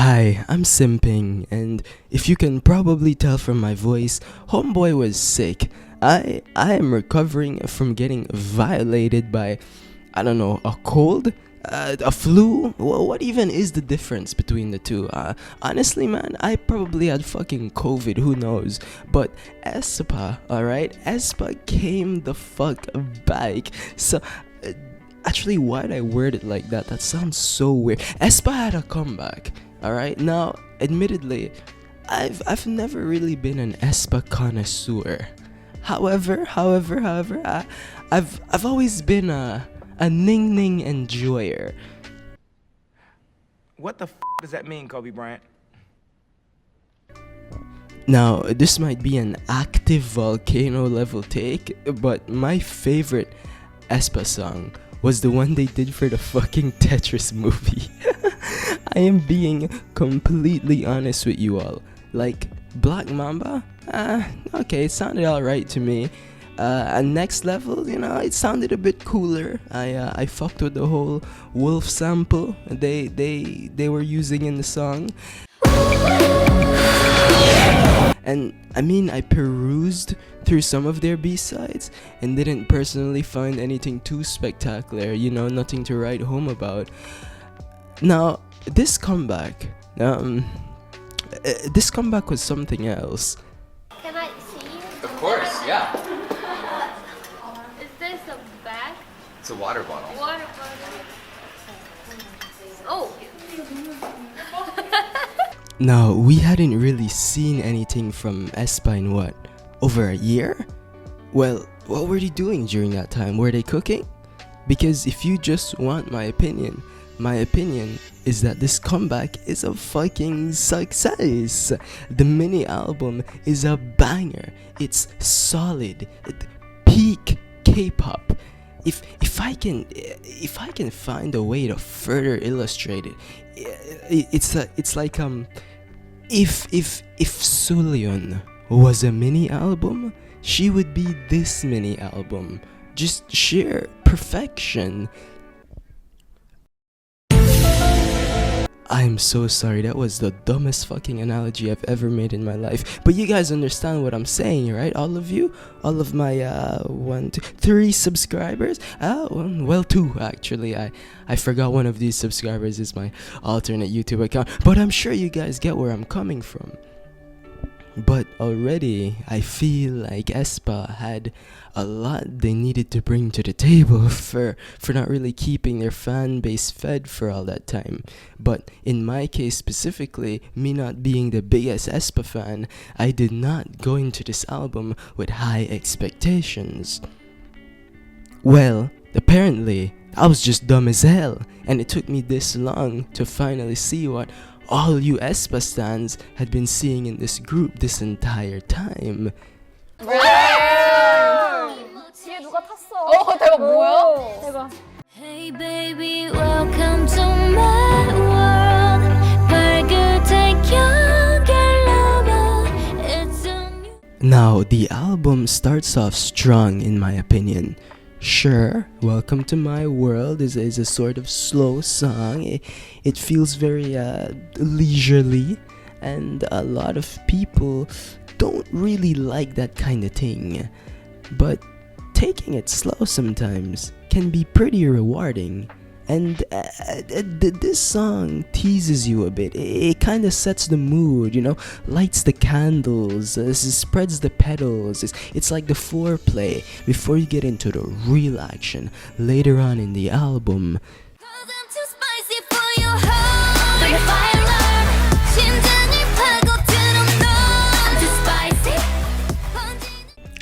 Hi, I'm simping, and if you can probably tell from my voice, homeboy was sick. I am recovering from getting violated by, I don't know, a cold, a flu. What even is the difference between the two? Honestly, man, I probably had fucking COVID. Who knows? But Aespa, alright, Aespa came the fuck back. So. Actually, why'd I word it like that? That sounds so weird. Aespa had a comeback. Alright, now, admittedly, I've never really been an Aespa connoisseur. However, I've always been a Ning Ning enjoyer. What the does that mean, Kobe Bryant? Now, this might be an active volcano level take, but my favorite Aespa song was the one they did for the fucking Tetris movie. I am being completely honest with you all. Like, Black Mamba? Okay, it sounded alright to me. And Next Level, it sounded a bit cooler. I fucked with the whole wolf sample they were using in the song. And I mean, I perused through some of their B-sides and didn't personally find anything too spectacular, nothing to write home about. Now, this comeback was something else. Can I see you? Of course, yeah. Is this a bag? It's a water bottle. Water bottle? Oh! Now, we hadn't really seen anything from Aespa in what? Over a year? Well, what were they doing during that time? Were they cooking? Because if you just want my opinion is that this comeback is a fucking success. The mini album is a banger. It's solid. Peak K-pop. If I can find a way to further illustrate it, it's like if Suleon was a mini album, she would be this mini album. Just sheer perfection. I'm so sorry, that was the dumbest fucking analogy I've ever made in my life. But you guys understand what I'm saying, right? All of you? All of my 1, 2, 3 subscribers? Well, 2 actually. I forgot one of these subscribers is my alternate YouTube account. But I'm sure you guys get where I'm coming from. But already, I feel like Aespa had a lot they needed to bring to the table for not really keeping their fan base fed for all that time. But in my case specifically, me not being the biggest Aespa fan, I did not go into this album with high expectations. Well, apparently, I was just dumb as hell, and it took me this long to finally see what all you Aespa stans had been seeing in this group this entire time. 뒤에 누가 탔어? 대박 뭐야? 대박. Hey baby, welcome to my world. 발끝에 연결로만 it's a new. Now, the album starts off strong in my opinion. Sure, Welcome to My World is a sort of slow song. It feels very leisurely, and a lot of people don't really like that kind of thing. But taking it slow sometimes can be pretty rewarding. And this song teases you a bit. It kind of sets the mood, lights the candles, spreads the petals. It's like the foreplay before you get into the real action later on in the album. 'Cause I'm too spicy for your heart. Bring the fire alarm. 심장이 파고드는 너. I'm too spicy.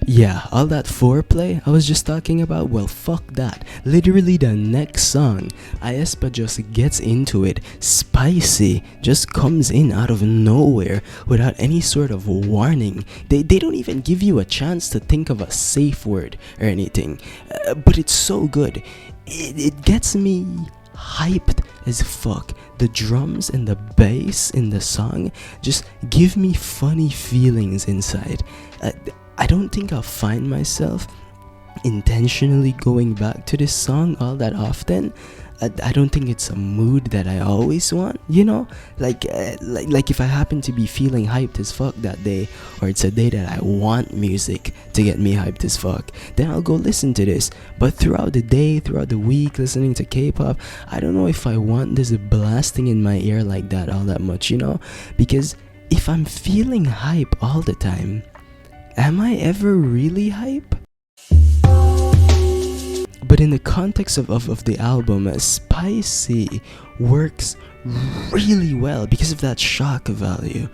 Yeah, all that foreplay I was just talking about, well, fuck that. Literally the next song, Aespa just gets into it. Spicy just comes in out of nowhere without any sort of warning. They don't even give you a chance to think of a safe word or anything. But it's so good. It gets me hyped as fuck. The drums and the bass in the song just give me funny feelings inside. I don't think I'll find myself intentionally going back to this song all that often. I don't think it's a mood that I always want, you know? Like if I happen to be feeling hyped as fuck that day, or it's a day that I want music to get me hyped as fuck, then I'll go listen to this. But throughout the day, throughout the week, listening to K-pop, I don't know if I want this blasting in my ear like that all that much, you know? Because if I'm feeling hype all the time, am I ever really hype? But in the context of the album, Spicy works really well because of that shock value.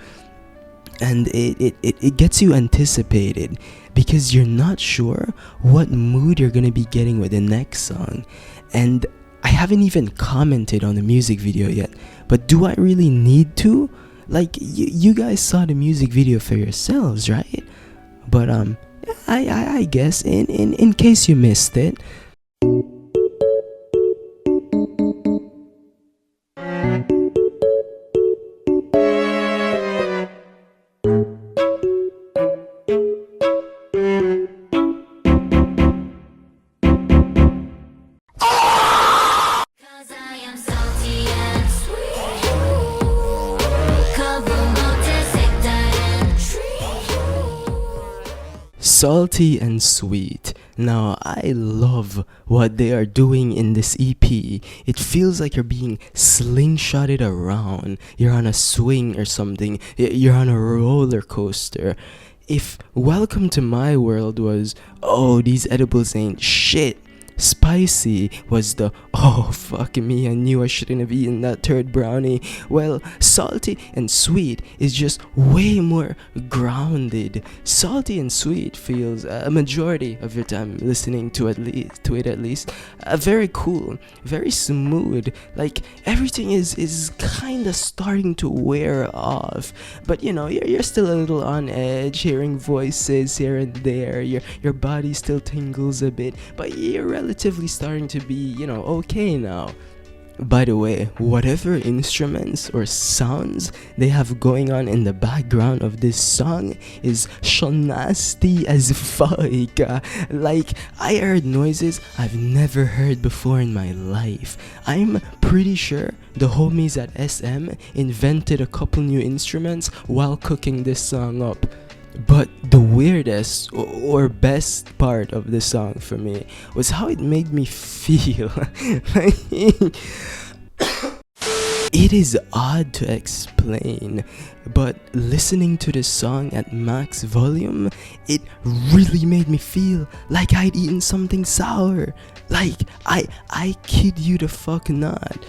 And it gets you anticipated because you're not sure what mood you're gonna be getting with the next song. And I haven't even commented on the music video yet, but do I really need to? Like, you guys saw the music video for yourselves, right? But I guess in case you missed it, Cause I am salty and sweet. Cover 못해 색다른 tree. salty and sweet. Now, I love what they are doing in this EP. It feels like you're being slingshotted around. You're on a swing or something. You're on a roller coaster. If Welcome to My World was, oh, these edibles ain't shit, Spicy was the, oh fuck me, I knew I shouldn't have eaten that third brownie. Well, salty and sweet is just way more grounded. Salty and sweet feels a majority of your time listening to it at least very cool, very smooth. Like everything is kind of starting to wear off, but you know you're still a little on edge, hearing voices here and there. Your body still tingles a bit, but you're relatively starting to be, you know, okay now. By the way, whatever instruments or sounds they have going on in the background of this song is nasty as fuck. Like, I heard noises I've never heard before in my life. I'm pretty sure the homies at SM invented a couple new instruments while cooking this song up. But the weirdest or best part of the song for me was how it made me feel. It is odd to explain, but listening to this song at max volume, it really made me feel like I'd eaten something sour. Like, I kid you the fuck not.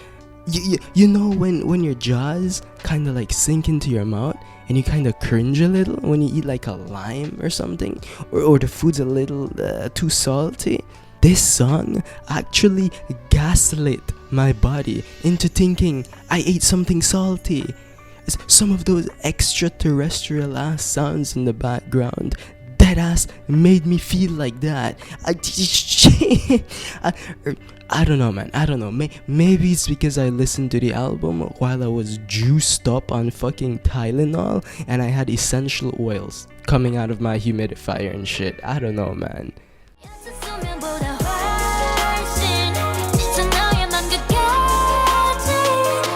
You know when your jaws kind of like sink into your mouth and you kind of cringe a little when you eat like a lime or something, or the food's a little too salty? This song actually gaslit my body into thinking I ate something salty. Some of those extraterrestrial ass sounds in the background deadass made me feel like that. I don't know, man. I don't know. Maybe it's because I listened to the album while I was juiced up on fucking Tylenol and I had essential oils coming out of my humidifier and shit. I don't know, man. 수면보다 훨씬 짙은 너에만 끝까지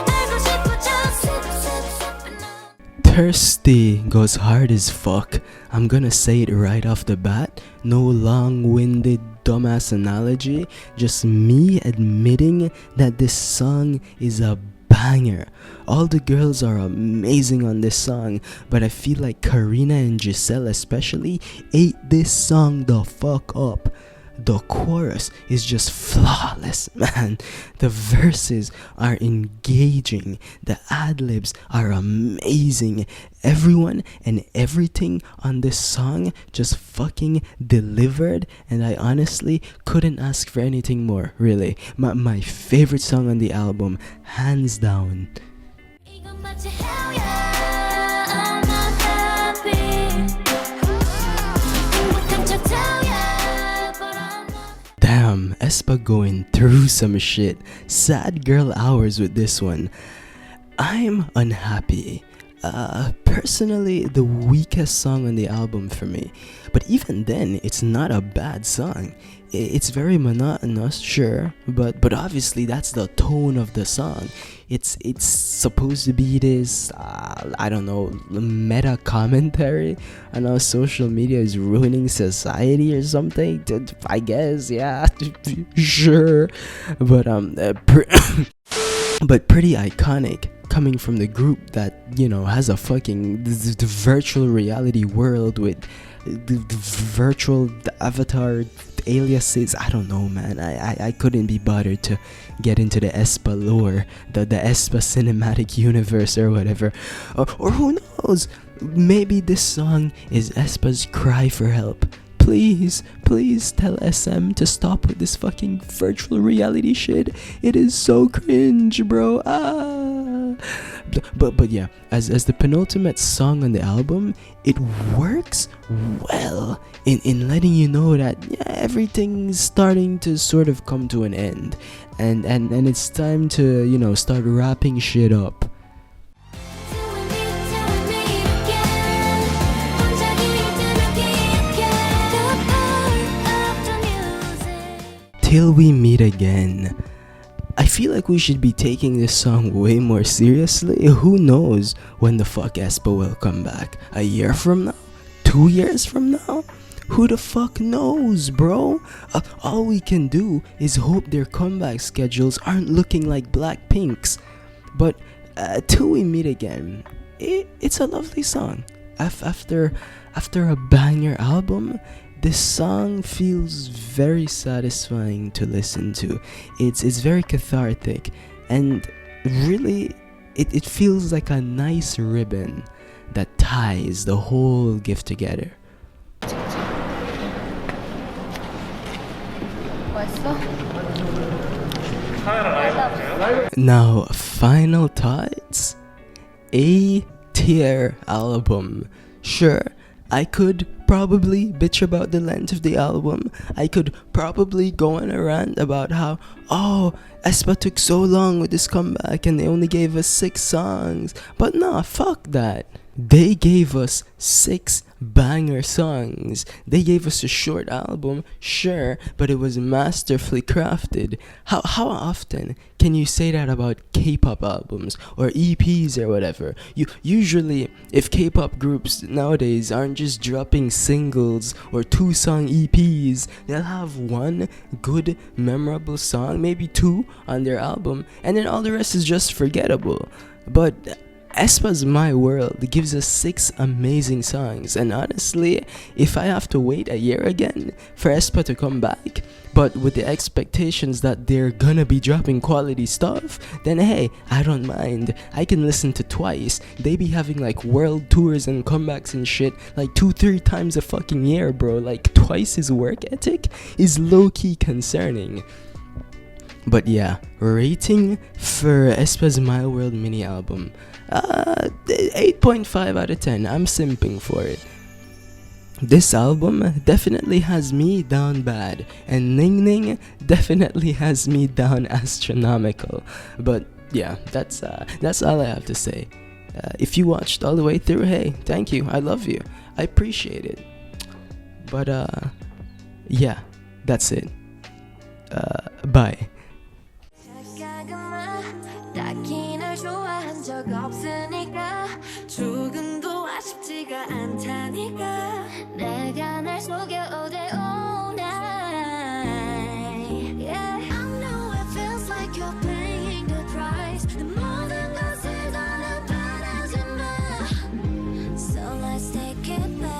알고 싶어 just sip. Thirsty goes hard as fuck. I'm gonna say it right off the bat. No long-winded dumbass analogy. Just me admitting that this song is a banger. All the girls are amazing on this song, but I feel like Karina and Giselle especially ate this song the fuck up. The chorus is just flawless, man. The verses are engaging. The ad-libs are amazing. Everyone and everything on this song just fucking delivered, and I honestly couldn't ask for anything more, really. My favorite song on the album, hands down. 이건 마치 hell yeah, I'm not happy. 행복한 척 tell ya, but I'm not. Damn, Aespa going through some shit. Sad girl hours with this one. I'm unhappy. personally the weakest song on the album for me. But even then, it's not a bad song. It's very monotonous, sure, but obviously that's the tone of the song. It's supposed to be this I don't know, meta commentary on how social media is ruining society or something. I guess, yeah, sure, but but pretty iconic coming from the group that, you know, has a fucking the virtual reality world with the virtual avatar aliases. I don't know, man. I couldn't be bothered to get into the Aespa lore, the Aespa cinematic universe or whatever, or who knows, maybe this song is Aespa's cry for help. Please tell SM to stop with this fucking virtual reality shit. It is so cringe, bro. But yeah, as the penultimate song on the album, it works well in letting you know that, yeah, everything's starting to sort of come to an end, and it's time to, you know, start wrapping shit up. Till we meet again. I feel like we should be taking this song way more seriously. Who knows when the fuck Aespa will come back? A year from now? 2 years from now? Who the fuck knows, bro? All we can do is hope their comeback schedules aren't looking like Blackpink's. But till we meet again, it's a lovely song. After a banger album, this song feels very satisfying to listen to. It's very cathartic, and really it feels like a nice ribbon that ties the whole gift together. Now, final thoughts. A tier album. Sure, I could probably bitch about the length of the album. I could probably go on a rant about how, oh, Aespa took so long with this comeback and they only gave us 6 songs. But nah, fuck that. They gave us 6 banger songs. They gave us a short album, sure, but it was masterfully crafted. How often can you say that about K-pop albums or EPs or whatever? Usually, if K-pop groups nowadays aren't just dropping singles or 2-song EPs, they'll have 1 good memorable song, maybe 2 on their album, and then all the rest is just forgettable. But Aespa's My World gives us 6 amazing songs, and honestly, if I have to wait a year again for Aespa to come back, but with the expectations that they're gonna be dropping quality stuff, then hey, I don't mind. I can listen to Twice. They be having like world tours and comebacks and shit like 2-3 times a fucking year, bro. Like Twice's work ethic is low-key concerning. But yeah, rating for Aespa's My World mini album, 8.5 out of 10. I'm simping for it. This album definitely has me down bad, and Ning Ning definitely has me down astronomical. But yeah, that's all I have to say. If you watched all the way through, hey, thank you. I love you. I appreciate it. But yeah, that's it. Bye. 딱히 널 좋아한 적 없으니까 조금도 아쉽지가 않다니까 내가 날 속여 all day all night. Yeah, I know it feels like you're paying the price. 내 모든 것을 다 바라지 마. So let's take it back.